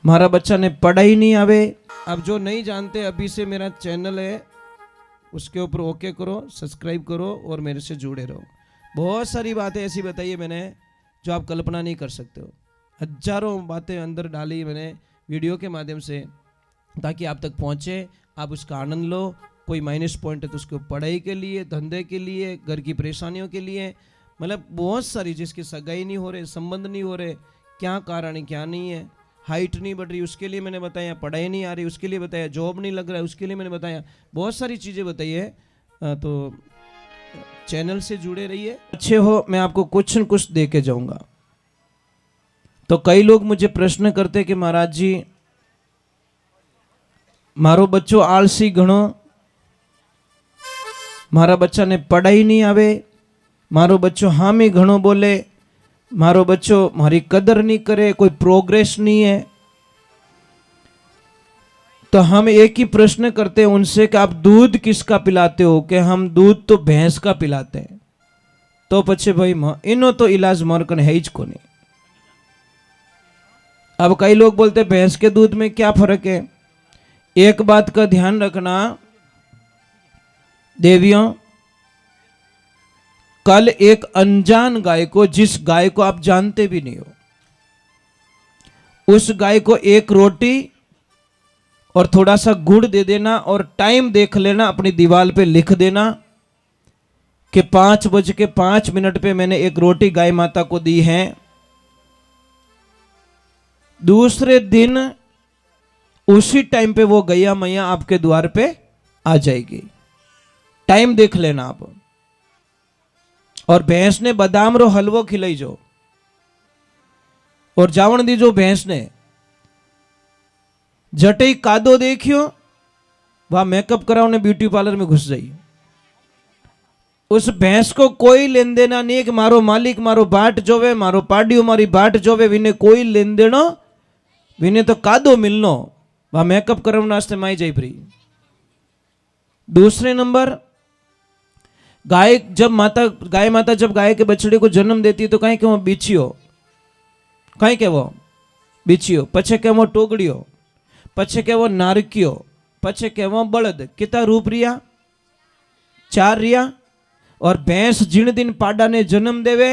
मारा बच्चा ने पढ़ा ही नहीं आवे। अब जो नहीं जानते अभी से मेरा चैनल है उसके ऊपर ओके करो, सब्सक्राइब करो और मेरे से जुड़े रहो। बहुत सारी बातें ऐसी बताई है मैंने जो आप कल्पना नहीं कर सकते हो। हजारों बातें अंदर डाली मैंने वीडियो के माध्यम से ताकि आप तक पहुँचे, आप उसका आनंद लो। कोई माइनस पॉइंट है तो उसको पढ़ाई के लिए, धंधे के लिए, घर की परेशानियों के लिए, मतलब बहुत सारी, जिसकी सगाई नहीं हो रहे, संबंध नहीं हो रहे, क्या कारण है क्या नहीं है, हाइट नहीं बढ़ रही उसके लिए मैंने बताया, पढ़ाई नहीं आ रही उसके लिए बताया, जॉब नहीं लग रहा है उसके लिए मैंने बताया, बहुत सारी चीज़ें बताई है। तो चैनल से जुड़े रहिए। अच्छे हो, मैं आपको कुछ न कुछ दे के जाऊँगा। तो कई लोग मुझे प्रश्न करते कि महाराज जी मारो बच्चो आलसी घणो, मारा बच्चा ने पढ़ाई नहीं आवे, मारो बच्चो हामी घणो बोले, मारो बच्चो मारी कदर नहीं करे, कोई प्रोग्रेस नहीं है। तो हम एक ही प्रश्न करते हैं उनसे कि आप दूध किसका पिलाते हो? कि हम दूध तो भैंस का पिलाते हैं। तो पछे भाई इनो तो इलाज मरकन है ही कोनी। अब कई लोग बोलते हैं भैंस के दूध में क्या फर्क है? एक बात का ध्यान रखना देवियों, कल एक अनजान गाय को, जिस गाय को आप जानते भी नहीं हो, उस गाय को एक रोटी और थोड़ा सा गुड़ दे देना और टाइम देख लेना, अपनी दीवार पे लिख देना कि 5:05 पे मैंने एक रोटी गाय माता को दी है। दूसरे दिन उसी टाइम पे वो गैया मैया आपके द्वार पे आ जाएगी। टाइम देख लेना आप। और भैंस ने बादाम रो हलवो खिलाई जो और जावण दी जो भैंस ने जटे कादो देखियो, वह मेकअप कराओ ने ब्यूटी पार्लर में घुस जाई। उस भैंस को कोई लेन देना नहीं कि मारो मालिक मारो बाट जोवे, मारो पाडियो मारी बाट जोवे, विने कोई लेन देनो, विने तो कादो मिलनो, वह मेकअप कराने वास्ते माई जाई फ्री। दूसरे नंबर, गाय माता जब गाय के बछड़े को जन्म देती है तो कहीं के वो बीचियो, कहीं के वो बीचियो, पछे के वो टोगड़ियो, पछे के वो नारकियो, पछे के वो बलद। कितना रूप रिया? 4 रिया। और भैंस जिन दिन पाडा ने जन्म देवे,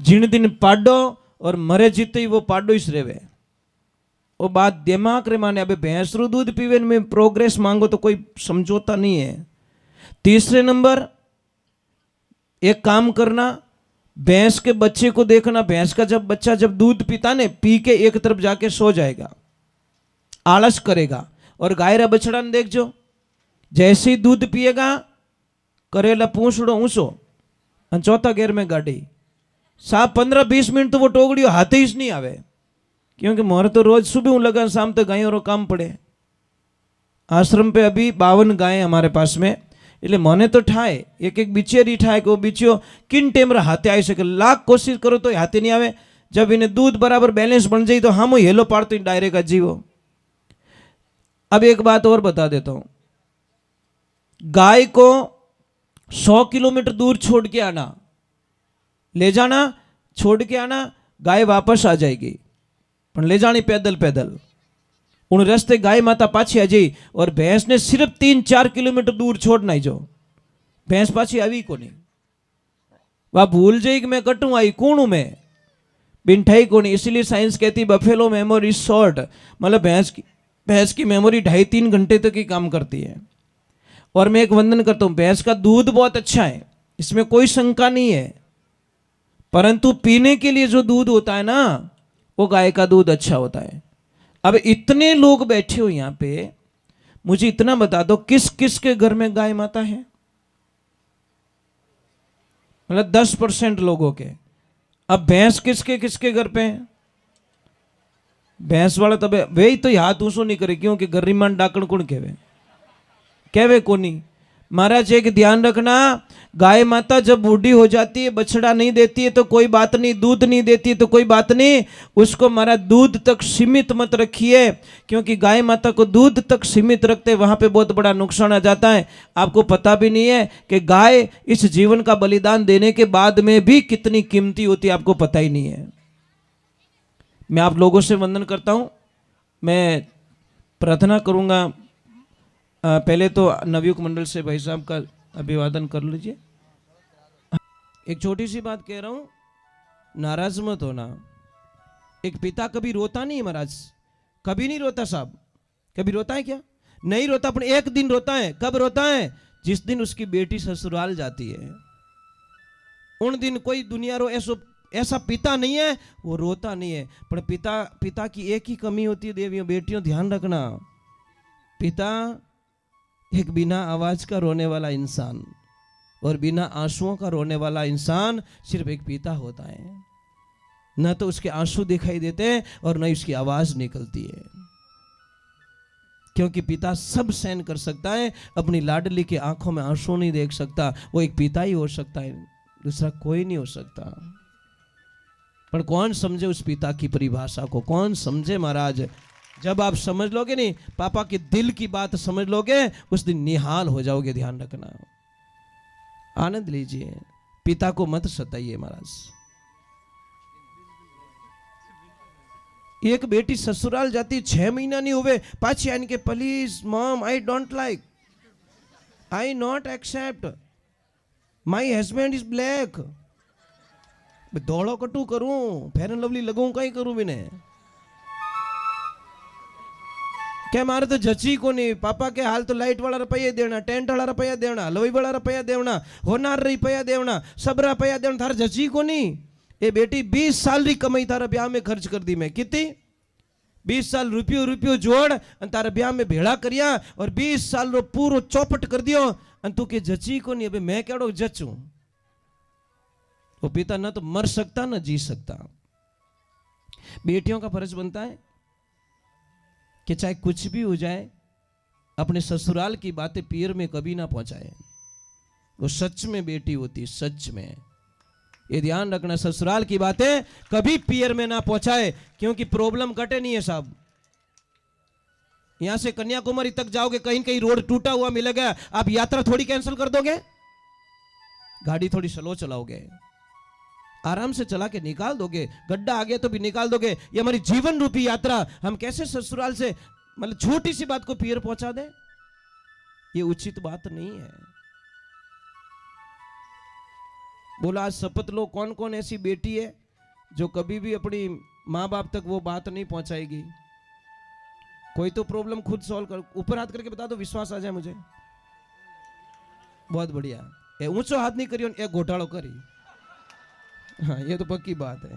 जिन दिन पाडो और मरे जीते ही वो पाडो ही रेवे। वो बात दिमाग रे माने। अबे भैंस रू दूध पीवे में प्रोग्रेस मांगो तो कोई समझौता नहीं है। तीसरे नंबर, एक काम करना, भैंस के बच्चे को देखना। भैंस का बच्चा जब दूध पीता ने, पी के एक तरफ जाके सो जाएगा, आलस करेगा। और गाय रा बछड़ा ने देखजो, जैसे ही दूध पिएगा करेला पूंछड़ो ऊंचो और चौथा गेर में गाड़ी। 15-20 मिनट तो वो टोगड़ियो हाथे ही नहीं आवे, क्योंकि मोर तो रोज सुबह लगा शाम तक गायों रो काम पड़े। आश्रम पे अभी 52 गाय हमारे पास में, એટલે મને તો થાય એક बिचेरी થાય कि वो बिचियो किन टेम हाथे आई सके। लाख कोशिश करो तो हाथे नहीं आवे। जब इन्हें दूध बराबर बैलेंस बन जाए तो हम हेलो पाड़ते डायरेक्ट अजीवो। अब एक बात और बता देता हूं, गाय को 100 किलोमीटर दूर छोड़ के आना, ले जाना, छोड़ के आना, गाय वापस आ जाएगी, पर ले जानी पैदल पैदल। उन रास्ते गाय माता पाछी आ जाई। और भैंस ने सिर्फ 3-4 किलोमीटर दूर छोड़ना ही जो, भैंस पाछी आई को नहीं, वह भूल जाई कि मैं कटू आई, कौन हूं मैं, बिनठाई को नहीं। इसलिए साइंस कहती बफेलो मेमोरी शॉर्ट, मतलब भैंस की मेमोरी 2.5-3 घंटे तक ही काम करती है। और मैं एक वंदन करता हूं, भैंस का दूध बहुत अच्छा है, इसमें कोई शंका नहीं है, परंतु पीने के लिए जो दूध होता है ना, वो गाय का दूध अच्छा होता है। अब इतने लोग बैठे हो यहां पे, मुझे इतना बता दो किस किस के घर में गाय माता है? मतलब 10% लोगों के। अब भैंस किसके घर पे है? भैंस वाला तब वे ही तो हाथ ऊंचो नहीं करे, क्योंकि गर्रीमान डाकण कौन कहवे कोनी। महाराज एक ध्यान रखना, गाय माता जब बूढ़ी हो जाती है, बछड़ा नहीं देती है तो कोई बात नहीं, दूध नहीं देती है तो कोई बात नहीं, उसको महाराज दूध तक सीमित मत रखिए, क्योंकि गाय माता को दूध तक सीमित रखते वहां पे बहुत बड़ा नुकसान आ जाता है। आपको पता भी नहीं है कि गाय इस जीवन का बलिदान देने के बाद में भी कितनी कीमती होती है, आपको पता ही नहीं है। मैं आप लोगों से वंदन करता हूं, मैं प्रार्थना करूंगा। पहले तो नवयुग मंडल से भाई साहब का अभिवादन कर लीजिए। एक छोटी सी बात कह रहा हूं, नाराज मत होना। एक पिता कभी रोता नहीं महाराज, कभी नहीं रोता साहब। कभी रोता है क्या? नहीं रोता, पर एक दिन रोता है। कब रोता है? जिस दिन उसकी बेटी ससुराल जाती है, उन दिन कोई दुनिया रो ऐसा पिता नहीं है, वो रोता नहीं है। पर पिता की एक ही कमी होती है देवियों बेटियों, ध्यान रखना। पिता एक बिना आवाज का रोने वाला इंसान और बिना आंसुओं का रोने वाला इंसान सिर्फ एक पिता होता है। न तो उसके आंसू दिखाई देते हैं और न उसकी आवाज निकलती है, क्योंकि पिता सब सहन कर सकता है, अपनी लाडली के आंखों में आंसू नहीं देख सकता। वो एक पिता ही हो सकता है, दूसरा कोई नहीं हो सकता। पर कौन समझे उस पिता की परिभाषा को? कौन समझे महाराज? जब आप समझ लोगे नहीं, पापा के दिल की बात समझ लोगे, उस दिन निहाल हो जाओगे। ध्यान रखना, आनंद लीजिए, पिता को मत सताइए महाराज। एक बेटी ससुराल जाती 6 महीना नहीं हुए, पाछी आने के please mom I don't like, I not accept, my husband is black. दौड़ो कटू करूं, फेयर एंड लवली लगूं, कहीं करूं भी नहीं। क्या मारे तो जची को नहीं, पापा के हाल तो लाइट वाला रुपया देना, टेंट वाला रुपया देना, हलवाई वाला रुपया देना, होनार रुपया देना, सब रुपया देना, थार जची को नहीं। ये बेटी 20 साल री कमाई थारा ब्याह में खर्च कर दी मैं। कितनी? 20 साल रुपयो जोड़ तारा ब्याह में भेड़ा करिया और 20 साल रो पूरो चौपट कर दियो, तू के जची को नहीं। अबे मैं केड़ो जचू? वो पिता ना तो मर सकता ना जी सकता। बेटियों का फर्ज बनता है कि चाहे कुछ भी हो जाए, अपने ससुराल की बातें पीर में कभी ना पहुंचाए। वो सच में बेटी होती, सच में। ये ध्यान रखना, ससुराल की बातें कभी पियर में ना पहुंचाए, क्योंकि प्रॉब्लम कटे नहीं है साहब। यहां से कन्याकुमारी तक जाओगे, कहीं कहीं रोड टूटा हुआ मिलेगा, आप यात्रा थोड़ी कैंसिल कर दोगे? गाड़ी थोड़ी स्लो चलाओगे, आराम से चला के निकाल दोगे। गड्ढा आ गया तो भी निकाल दोगे। ये हमारी जीवन रूपी यात्रा, हम कैसे ससुराल से मतलब छोटी सी बात को पियर पहुंचा दे? ये उचित बात नहीं है। बोला आज शपथ लो, कौन कौन ऐसी बेटी है जो कभी भी अपनी माँ बाप तक वो बात नहीं पहुंचाएगी? कोई तो प्रॉब्लम खुद सॉल्व कर, ऊपर हाथ करके बता दो, विश्वास आ जाए मुझे। बहुत बढ़िया। ए ऊंचो हाथ नहीं करियो, एक घोटालो करी। हाँ, ये तो पक्की बात है।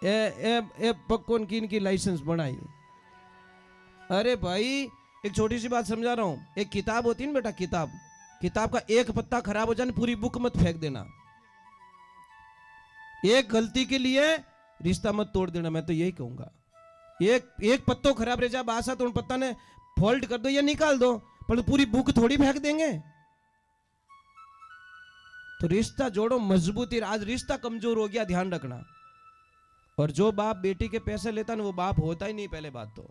ए पक्कों की लाइसेंस बनाई। अरे भाई, एक छोटी सी बात समझा रहा हूं। एक किताब होती है ना बेटा, किताब का एक पत्ता खराब हो जाए, पूरी बुक मत फेंक देना। एक गलती के लिए रिश्ता मत तोड़ देना, मैं तो यही कहूंगा। एक पत्तो खराब रह जाए बासा, तो उन पत्ता ने फोल्ड कर दो या निकाल दो, पर तो पूरी बुक थोड़ी फेंक देंगे। तो रिश्ता जोड़ो मजबूती। आज रिश्ता कमजोर हो गया, ध्यान रखना। और जो बाप बेटी के पैसे लेता ना, वो बाप होता ही नहीं। पहले बात तो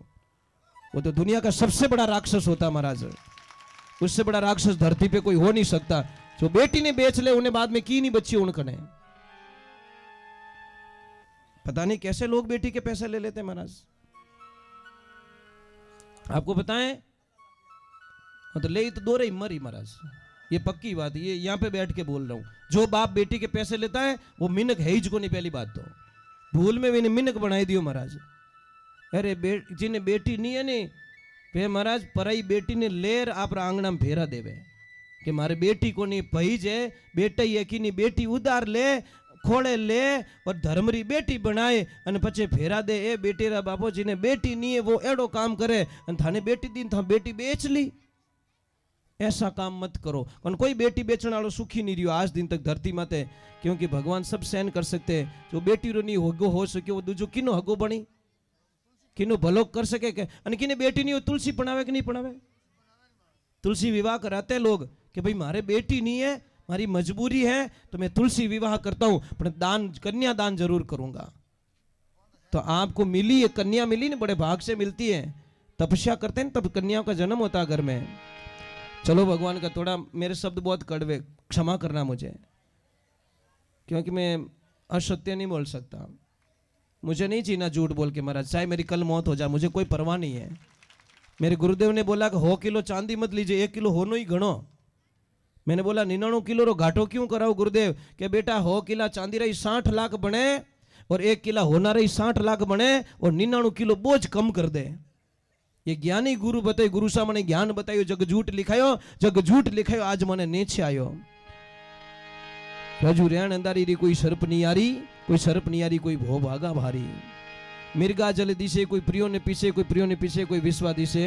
वो तो दुनिया का सबसे बड़ा राक्षस होता महाराज। उससे बड़ा राक्षस धरती पे कोई हो नहीं सकता। जो बेटी ने बेच ले, उन्हें बाद में की नहीं बच्ची उनकने। पता नहीं कैसे लोग बेटी के पैसे ले लेते महाराज। आपको बताएं, तो ले तो दो रही मरी महाराज, ये पक्की बात है। ये यहां पे बैठ के बोल रहा हूं। जो बाप बेटी के पैसे लेता है वो मिनक है ही को नहीं। पहली बात तो भूल में भी मिनक बनाई दियो महाराज। अरे जिन्हें बेटी नहीं है नहीं, फिर महाराज पराई बेटी ने लेर आप आंगना में फेरा देवे कि मारे बेटी को नहीं भई जे बेटा ही है कि नहीं, बेटी उधार ले खोड़े ले और धर्मरी बेटी बनाए और पचे फेरा दे। ए बेटी रा बापो, जिन्हें बेटी नहीं है वो एड़ो काम करे, थाने बेटी दी था बेटी बेच ली। ऐसा काम मत करो। और कोई बेटी बेचने वालों सुखी नहीं रहो आज दिन तक धरती माते, क्योंकि भगवान सब सहन कर सकते हैं। जो बेटी रो नहीं हगो हो सके, वो दूजो किनो हगो बनी, किनो भलो कर सके के? किने बेटी नहीं हो, तुलसी पढ़ावे कि नहीं पढ़ावे? तुलसी विवाह कराते हैं लोग कि भाई मारे बेटी नहीं है, मारी मजबूरी है, तो मैं तुलसी विवाह करता हूं, पर दान, कन्या दान जरूर करूंगा। तो आपको मिली है कन्या, मिली ना, बड़े भाग से मिलती है। तपस्या करते हैं तब कन्याओं का जन्म होता है घर में। चलो भगवान का, थोड़ा मेरे शब्द बहुत कड़वे, क्षमा करना मुझे, क्योंकि मैं असत्य नहीं बोल सकता। मुझे नहीं जीना झूठ बोल के महाराज, चाहे मेरी कल मौत हो जाए, मुझे कोई परवाह नहीं है। मेरे गुरुदेव ने बोला कि 100 किलो चांदी मत लीजिए, 1 किलो होनो ही घणो। मैंने बोला 99 किलो रो घाटो क्यों कराओ गुरुदेव? के बेटा 100 किला चांदी रही 60 लाख बने और 1 किला होना रही 60 लाख बने और 99 किलो बोझ कम कर दे। ये ज्ञानी गुरु बताए, गुरु सा मने ज्ञान बतायो, जग झूठ लिखायो, जग झूठ लिखायो, आज मने नीचे आयो। रजू रेण अंदारी री कोई सर्प नहीं आरी, कोई सर्प नहीं आरी, कोई भो भागा भारी। मिर्गा जल दिशे, कोई प्रियो ने पीछे, कोई प्रियो ने पीछे, कोई विश्वा दिशे।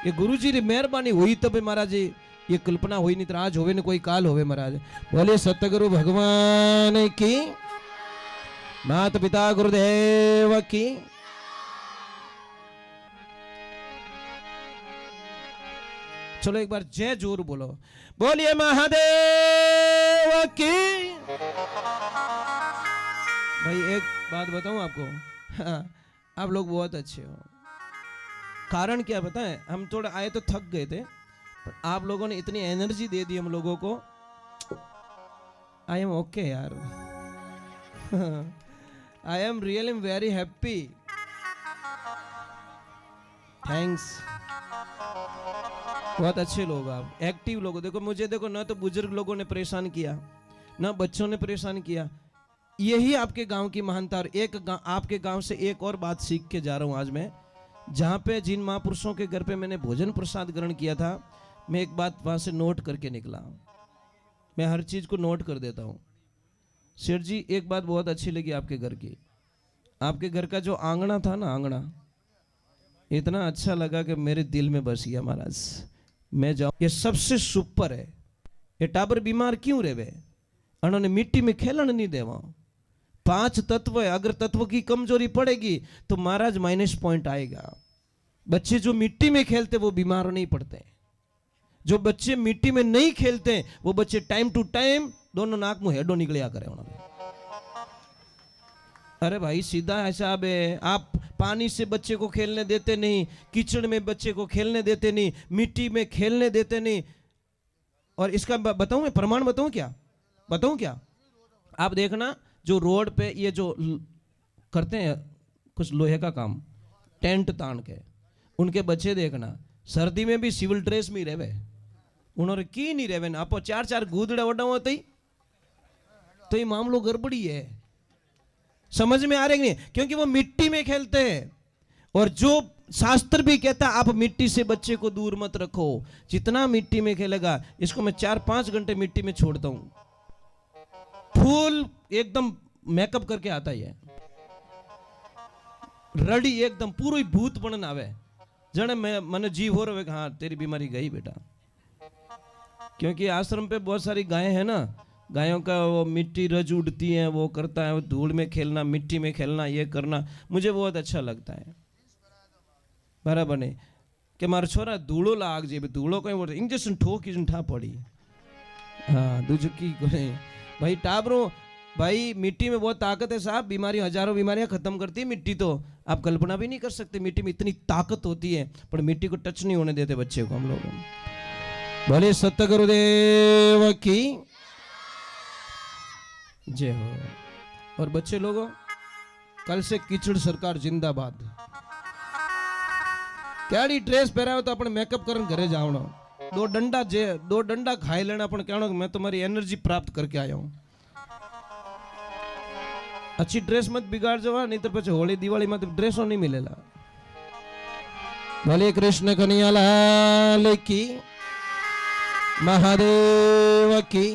ये गुरुजी री मेहरबानी हुई तब महाराज जी, ये कल्पना हुई नहीं तो आज होवे न कोई काल होवे महाराज। बोले सतगुरु भगवान की, माता पिता गुरुदेव की। चलो एक बार जय जोर बोलो, बोलिए महादेव की। भाई एक बात बताऊं आपको, हाँ, आप लोग बहुत अच्छे हो। कारण क्या बताएं, हम थोड़ा आए तो थक गए थे, पर आप लोगों ने इतनी एनर्जी दे दी हम लोगों को। आई एम ओके यार, I am really very happy, thanks. बहुत अच्छे लोग आप, एक्टिव लोग। देखो मुझे, देखो ना तो बुजुर्ग लोगों ने परेशान किया, ना बच्चों ने परेशान किया। यही आपके गांव की महानता। और आपके गांव से एक और बात सीख के जा रहा हूं आज मैं। जहां पे जिन महापुरुषों के घर पे मैंने भोजन प्रसाद ग्रहण किया था, मैं एक बात वहां से नोट करके निकला। मैं हर चीज को नोट कर देता हूं। शेर जी एक बात बहुत अच्छी लगी आपके घर की, आपके घर का जो आंगना था ना, आंगना इतना अच्छा लगा कि मेरे दिल में बस गया महाराज। मैं जाऊं, ये सबसे सुपर है। ये टाबर बीमार क्यों रहे? उन्होंने मिट्टी में खेलन नहीं देवा। 5 तत्व है, अगर तत्व की कमजोरी पड़ेगी तो महाराज माइनस पॉइंट आएगा। बच्चे जो मिट्टी में खेलते वो बीमार नहीं पड़ते। जो बच्चे मिट्टी में नहीं खेलते वो बच्चे टाइम टू टाइम दोनों नाक मुंह हेडो निकलिया करे उन्होंने। अरे भाई सीधा हिसाब है। आप पानी से बच्चे को खेलने देते नहीं, कीचड़ में बच्चे को खेलने देते नहीं, मिट्टी में खेलने देते नहीं। और इसका बताऊं मैं प्रमाण, बताऊं क्या? आप देखना जो रोड पे ये जो करते हैं कुछ लोहे का काम, टेंट तान के, उनके बच्चे देखना सर्दी में भी सिविल ड्रेस में ही रहे। उन्होंने की नहीं रहे ना, आप 4 गूदड़े वडा होते ही तो ये मामलो गड़बड़ी है। समझ में आ रहे नहीं? क्योंकि वो मिट्टी में खेलते हैं। और जो शास्त्र भी कहता है आप मिट्टी से बच्चे को दूर मत रखो। जितना मिट्टी में खेलेगा, इसको मैं 4-5 घंटे मिट्टी में छोड़ता हूं, फुल एकदम मेकअप करके आता है, रड़ी एकदम पूरी भूत बनन आवे। जने मैंने जीव हो रहे हाँ तेरी बीमारी गई बेटा। क्योंकि आश्रम पे बहुत सारी गायें हैं ना, गायों का वो मिट्टी रज उड़ती है, वो करता है, वो धूल में खेलना, मिट्टी में खेलना, ये करना मुझे बहुत अच्छा लगता है। बराबर नहीं कि मारा छोरा धूड़ो लाग जे, धूड़ो कहीं बोलते इंजेक्शन ठोक ठा पड़ी। हाँ दूजो की भाई टाबरो, भाई मिट्टी में बहुत ताकत है साहब। बीमारी, हजारों बीमारियां खत्म करती है मिट्टी। तो आप कल्पना भी नहीं कर सकते मिट्टी में इतनी ताकत होती है। पर मिट्टी को टच नहीं होने देते बच्चे को हम लोग। भले सतगुरुदेव की जय हो। और बच्चे लोगों, कल से कीचड़ सरकार जिंदाबाद। कैडी ड्रेस पहराओ तो अपने मेकअप करन घरे जावनो, 2 डंडा खाई लेना, अपन कहना मैं तुम्हारी एनर्जी प्राप्त करके आया हूं। अच्छी ड्रेस मत बिगाड़ जावा, नहीं तो પછી होली दिवाली में तो ड्रेसों नहीं मिलेला। भले कृष्ण कन्हैया लाल की, महादेव की।